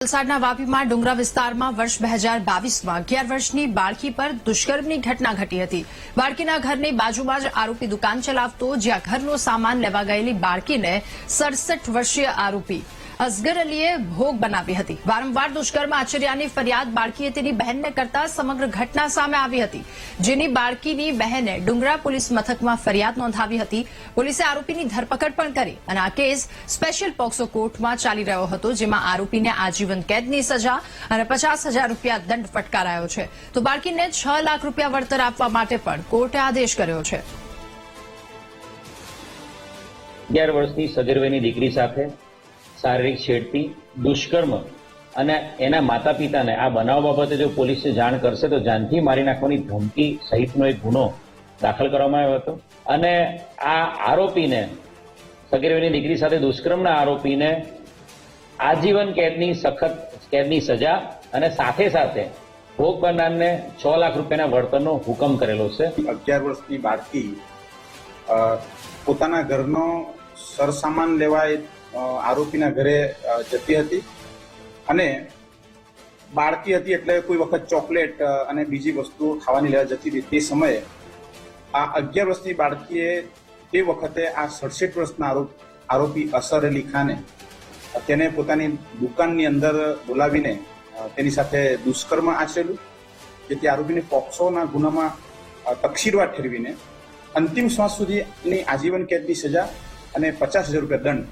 વલસાડના વાપીમાં ડુંગરા વિસ્તારમાં વર્ષ 2022માં 11 વર્ષની બાળકી પર દુષ્કર્મની ઘટના ઘટી હતી। બાળકીના ઘરની બાજુમાં જ આરોપી દુકાન ચલાવતો, જ્યાં ઘરનો સામાન લેવા ગયેલી બાળકીને 67 વર્ષીય આરોપી અસગર અલીએ ભોગ બનાવી હતી। વારંવાર દુષ્કર્મ આચર્યાની ફરિયાદ બાળકીએ તેની બહેનને કરતા સમગ્ર ઘટના સામે આવી હતી, જેની બાળકીની બહેને ડુંગરા પોલીસ મથકમાં ફરિયાદ નોંધાવી હતી। પોલીસે આરોપીની ધરપકડ પણ કરી અને આ કેસ સ્પેશિયલ પોક્સો કોર્ટમાં ચાલી રહ્યો હતો, જેમાં આરોપીને આજીવન કેદની સજા અને 50,000 રૂપિયા દંડ ફટકારાયો છે, તો બાળકીને 6 લાખ રૂપિયા વળતર આપવા માટે પણ કોર્ટે આદેશ કર્યો છે। 11 વર્ષની સગર્ભની દીકરી સાથે શારીરિક છેડતી, દુષ્કર્મ અને એના માતા પિતાને આ બનાવ બાબતે જો પોલીસને જાણ કરશે તો જાનથી મારી નાખવાની ધમકી સહિતનો એક ગુનો દાખલ કરવામાં આવ્યો હતો અને આ આરોપીને, સગર્ભની દીકરી સાથે દુષ્કર્મના આરોપીને આજીવન કેદની સખત કેદની સજા અને સાથે સાથે ભોગ બનનારને 6 લાખ રૂપિયાના વળતરનો હુકમ કરેલો છે। 11 વર્ષની બાળકી પોતાના ઘરનો સરસામાન લેવા આરોપીના ઘરે જતી હતી અને બાળકી હતી એટલે કોઈ વખત ચોકલેટ અને બીજી વસ્તુઓ ખાવાની લેવા જતી હતી। તે સમયે આ 11 વર્ષની બાળકીએ તે વખતે આ 67 વર્ષના આરોપી અસર અલી ખાને તેને પોતાની દુકાનની અંદર બોલાવીને તેની સાથે દુષ્કર્મ આચરેલું, જેથી આરોપીને પોક્સોના ગુનામાં તકસીરવાર ઠેરવીને અંતિમ શ્વાસ સુધીની આજીવન કેદની સજા અને 50,000 રૂપિયા દંડ